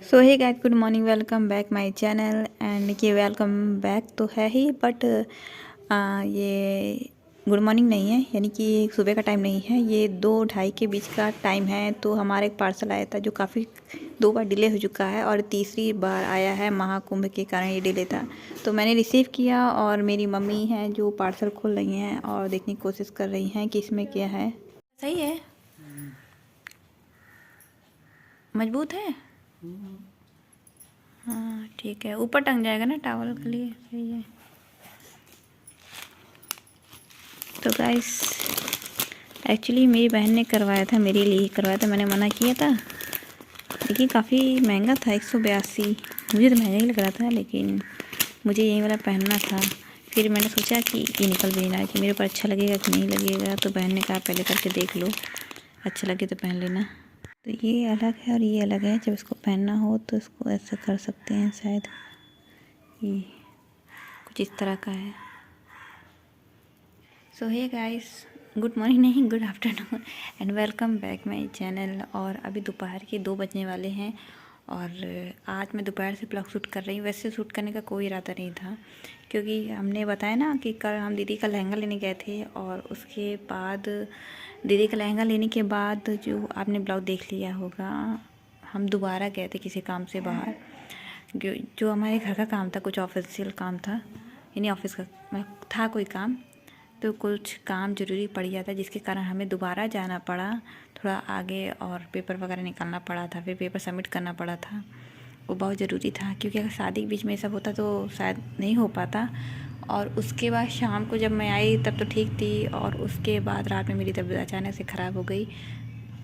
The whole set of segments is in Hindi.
So hey guys, good morning, welcome back my channel. And ये वेलकम बैक तो है ही, बट ये गुड मॉर्निंग नहीं है, यानी कि सुबह का टाइम नहीं है, ये 2-2:30 के बीच का टाइम है। तो हमारा एक पार्सल आया था जो काफ़ी 2 बार डिले हो चुका है और तीसरी बार आया है। महाकुंभ के कारण ये डिले था, तो मैंने रिसीव किया और मेरी मम्मी हैं जो पार्सल खोल रही हैं और देखने की कोशिश कर रही हैं कि इसमें क्या है। सही है, मजबूत है। हाँ ठीक है, ऊपर टंग जाएगा ना टावल के लिए, सही है। तो गाइस, एक्चुअली मेरी बहन ने करवाया था, मेरे लिए ही करवाया था, मैंने मना किया था। लेकिन काफ़ी महंगा था, 182। मुझे तो महंगा ही लग रहा था, लेकिन मुझे यही वाला पहनना था। फिर मैंने सोचा कि ये निकल भी नहीं रहा है कि मेरे ऊपर अच्छा लगेगा कि नहीं लगेगा। तो बहन ने कहा पहले करके देख लो, अच्छा लगे तो पहन लेना। तो ये अलग है और ये अलग है। जब इसको पहनना हो तो इसको ऐसा कर सकते हैं, शायद ये कुछ इस तरह का है। सो हे गाइस, गुड मॉर्निंग नहीं, good afternoon and welcome back my channel. और अभी दोपहर के 2 बजने वाले हैं और आज मैं दोपहर से ब्लॉग शूट कर रही हूँ। वैसे शूट करने का कोई इरादा नहीं था, क्योंकि हमने बताया ना कि कल हम दीदी का लहंगा लेने गए थे और उसके बाद दीदी का लहंगा लेने के बाद जो आपने ब्लॉग देख लिया होगा, हम दोबारा गए थे किसी काम से बाहर। जो हमारे घर का काम था, कुछ ऑफिशियल काम था, यानी ऑफिस का था कोई काम। तो कुछ काम ज़रूरी पड़ गया था, जिसके कारण हमें दोबारा जाना पड़ा थोड़ा आगे और पेपर वगैरह निकालना पड़ा था, फिर पेपर सबमिट करना पड़ा था। वो बहुत ज़रूरी था, क्योंकि अगर शादी के बीच में सब होता तो शायद नहीं हो पाता। और उसके बाद शाम को जब मैं आई तब तो ठीक थी, और उसके बाद रात में मेरी तबीयत अचानक से ख़राब हो गई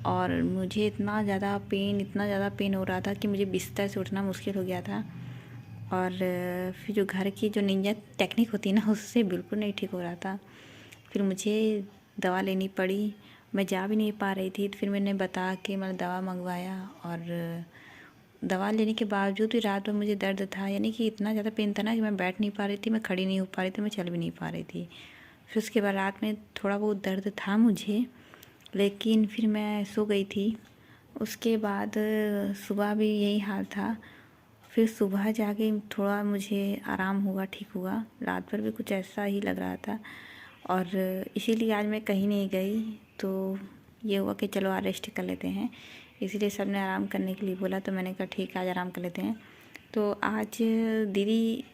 और मुझे इतना ज़्यादा पेन हो रहा था कि मुझे बिस्तर से उठना मुश्किल हो गया था। और फिर जो घर की जो निंजा टेक्निक होती है ना, उससे बिल्कुल नहीं ठीक हो रहा था। फिर मुझे दवा लेनी पड़ी, मैं जा भी नहीं पा रही थी। तो फिर मैंने बता के मैंने दवा मंगवाया, और दवा लेने के बावजूद भी रात में मुझे दर्द था, यानी कि इतना ज़्यादा पेन था ना कि मैं बैठ नहीं पा रही थी, मैं खड़ी नहीं हो पा रही थी, मैं चल भी नहीं पा रही थी। फिर उसके बाद रात में थोड़ा बहुत दर्द था मुझे, लेकिन फिर मैं सो गई थी। उसके बाद सुबह भी यही हाल था। फिर सुबह जाके थोड़ा मुझे आराम हुआ, ठीक हुआ। रात भर भी कुछ ऐसा ही लग रहा था, और इसीलिए आज मैं कहीं नहीं गई। तो ये हुआ कि चलो आज रेस्ट कर लेते हैं, इसीलिए सब ने आराम करने के लिए बोला, तो मैंने कहा ठीक है आज आराम कर लेते हैं। तो आज दीदी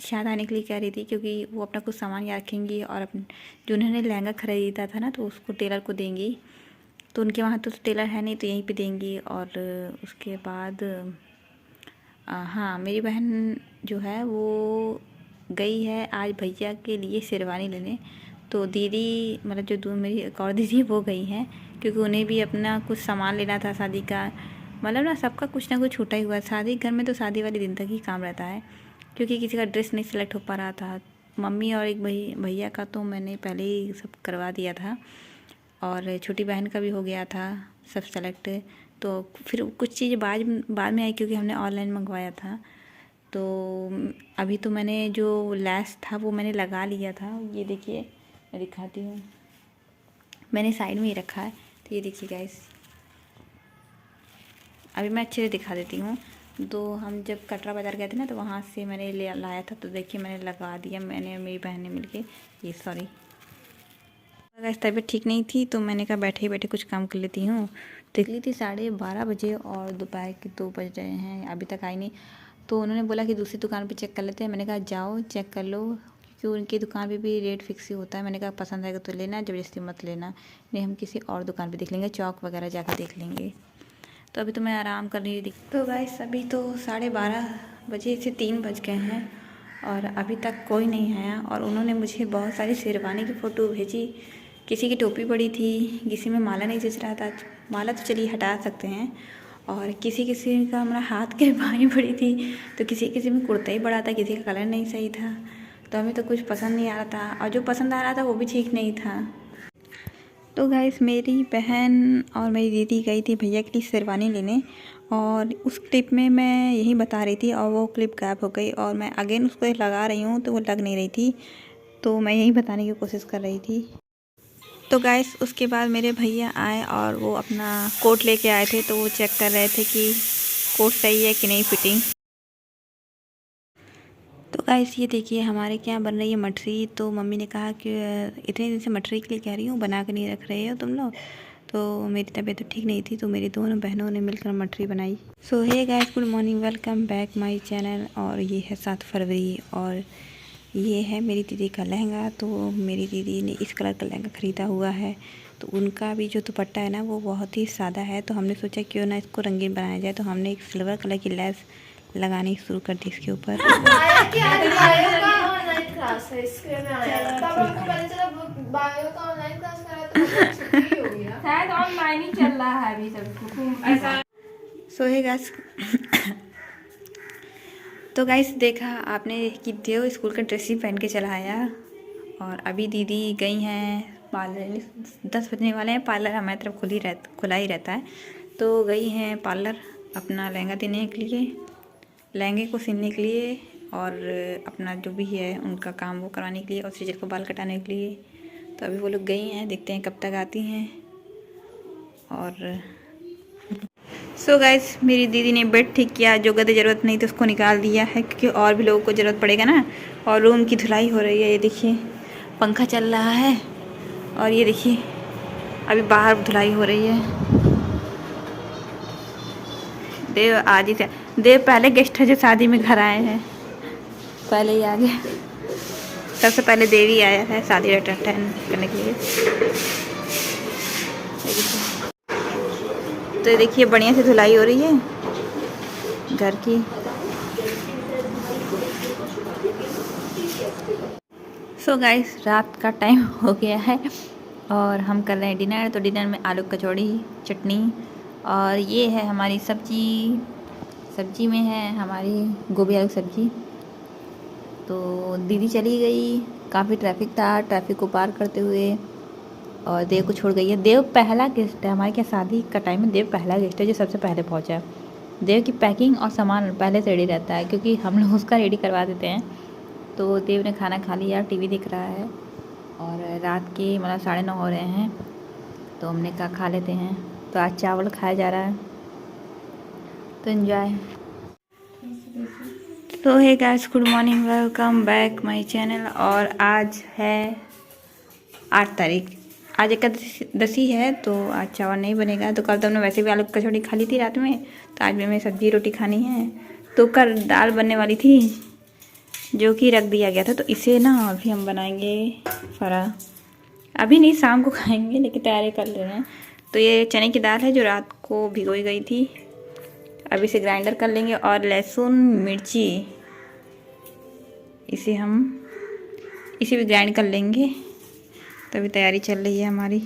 शायद आने के लिए कह रही थी, क्योंकि वो अपना कुछ सामान यहाँ रखेंगी और अपने जो उन्होंने लहंगा ख़रीदा था ना, तो उसको टेलर को देंगी। तो उनके वहाँ तो टेलर है नहीं, तो यहीं पे देंगी। और उसके बाद हाँ, मेरी बहन जो है वो गई है आज भैया के लिए शेरवानी लेने। तो दीदी, मतलब जो दो मेरी एक और दीदी वो गई हैं, क्योंकि उन्हें भी अपना कुछ सामान लेना था शादी का। मतलब ना, सबका कुछ ना कुछ छूटा ही हुआ है शादी घर में, तो शादी वाले दिन तक ही काम रहता है, क्योंकि किसी का ड्रेस नहीं सिलेक्ट हो पा रहा था। मम्मी और एक भैया का तो मैंने पहले ही सब करवा दिया था, और छोटी बहन का भी हो गया था सब सेलेक्ट। तो फिर कुछ चीज़ बाद बाद में आई, क्योंकि हमने ऑनलाइन मंगवाया था। तो अभी तो मैंने जो लैस था वो मैंने लगा लिया था। ये देखिए, मैं दिखाती हूँ, मैंने साइड में ही रखा है। तो ये देखिए गाइस, अभी मैं अच्छे से दिखा देती हूँ। तो हम जब कटरा बाज़ार गए थे ना, तो वहाँ से मैंने ले लाया था। तो देखिए मैंने लगा दिया, मैंने और मेरी बहन ने मिलके। ये सॉरी, अगर तबीयत ठीक नहीं थी, तो मैंने कहा बैठे ही बैठे कुछ काम कर लेती हूँ। तो निकली थी 12:30 बजे और दोपहर के 2 बज रहे हैं, अभी तक आई नहीं। तो उन्होंने बोला कि दूसरी दुकान पे चेक कर लेते हैं। मैंने कहा जाओ चेक कर लो, क्योंकि उनकी दुकान पे भी रेट फिक्स ही होता है। मैंने कहा पसंद आएगा तो लेना, ज़बरदस्ती मत लेना, नहीं हम किसी और दुकान पे देख लेंगे, चौक वगैरह जाकर देख लेंगे। तो अभी तो मैं आराम कर रही थी। तो गाइस, अभी तो 12:30 बजे से 3 बज गए हैं और अभी तक कोई नहीं आया। और उन्होंने मुझे बहुत सारी शेरवानी की फ़ोटो भेजी। किसी की टोपी बड़ी थी, किसी में माला नहीं जच रहा था, माला तो चलिए हटा सकते हैं। और किसी किसी का हमारा हाथ के बाएँ बड़ी थी, तो किसी किसी में कुर्ता ही बड़ा था, किसी का कलर नहीं सही था। तो हमें तो कुछ पसंद नहीं आ रहा था, और जो पसंद आ रहा था वो भी ठीक नहीं था। तो गाइस, मेरी बहन और मेरी दीदी गई थी भैया के लिए शेरवानी लेने, और उस क्लिप में मैं यही बता रही थी और वो क्लिप गायब हो गई, और मैं अगेन उसको लगा रही हूँ तो वो लग नहीं रही थी। तो मैं यही बताने की कोशिश कर रही थी। तो गाइस, उसके बाद मेरे भैया आए और वो अपना कोट लेके आए थे। तो वो चेक कर रहे थे कि कोट सही है कि नहीं फिटिंग। तो गाइस ये देखिए हमारे क्या बन रही है मटरी। तो मम्मी ने कहा कि इतने दिन से मटरी के लिए कह रही हूँ, बना के नहीं रख रहे हो तुम लोग। तो मेरी तबीयत तो ठीक नहीं थी, तो मेरी दोनों बहनों ने मिलकर मटरी बनाई। So hey guys, good morning, welcome back my channel. और ये है 7 फरवरी और ये है मेरी दीदी का लहंगा। तो मेरी दीदी ने इस कलर का लहंगा ख़रीदा हुआ है। तो उनका भी जो दुपट्टा है ना वो बहुत ही सादा है। तो हमने सोचा क्यों ना इसको रंगीन बनाया जाए। तो हमने एक सिल्वर कलर की लेस लगानी शुरू कर दी इसके ऊपर। शायद ऑनलाइन ही चल रहा है अभी सब। सो हे गाइस तो गाइस देखा आपने कि देव स्कूल का ड्रेस ही पहन के चला आया। और अभी दीदी गई हैं पार्लर, 10 बजने वाले हैं। पार्लर हमारी तरफ खुला ही रहता है। तो गई हैं पार्लर अपना लहंगा देने के लिए, लहंगे को सिलने के लिए और अपना जो भी है उनका काम वो कराने के लिए और सीजर को बाल कटाने के लिए। तो अभी वो लोग गई हैं, देखते हैं कब तक आती हैं। और सो गाइस मेरी दीदी ने बेड ठीक किया, जो गद्दे ज़रूरत नहीं तो उसको निकाल दिया है क्योंकि और भी लोगों को ज़रूरत पड़ेगा ना। और रूम की धुलाई हो रही है, ये देखिए पंखा चल रहा है और ये देखिए अभी बाहर धुलाई हो रही है। देव आज ही देव पहले गेस्ट है जो शादी में घर आए हैं, पहले ही आ गए। सबसे पहले देव ही आया है शादी अटेंड करने के लिए। तो ये देखिए बढ़िया से धुलाई हो रही है घर की। सो गाइस रात का टाइम हो गया है और हम कर रहे हैं डिनर। तो डिनर में आलू कचौड़ी, चटनी और ये है हमारी सब्जी में है हमारी गोभी आलू सब्जी। तो दीदी चली गई, काफ़ी ट्रैफिक था, ट्रैफिक को पार करते हुए। और देव को छोड़ गई है। देव पहला गेस्ट है हमारे क्या शादी का टाइम में, देव पहला गेस्ट है जो सबसे पहले पहुंचा है। देव की पैकिंग और सामान पहले से रेडी रहता है क्योंकि हम लोग उसका रेडी करवा देते हैं। तो देव ने खाना खा लिया, टीवी दिख रहा है और रात के मतलब 9:30 हो रहे हैं। तो हमने कहा खा लेते हैं। तो आज चावल खाया जा रहा है, तो एंजॉय। तो hey guys, good morning, welcome back my channel. और आज है 8 तारीख, आज एकादशी है तो आज चावल नहीं बनेगा। तो कल तो हमने वैसे भी आलू कचौड़ी खा ली थी रात में, तो आज भी हमें सब्जी रोटी खानी है। तो कल दाल बनने वाली थी जो कि रख दिया गया था, तो इसे ना अभी हम बनाएंगे फरा। अभी नहीं, शाम को खाएंगे, लेकिन तैयारी कर ले रहे हैं। तो ये चने की दाल है जो रात को भिगोई गई थी। अब इसे ग्राइंडर कर लेंगे और लहसुन मिर्ची इसे भी ग्राइंड कर लेंगे। तो अभी तैयारी चल रही है हमारी।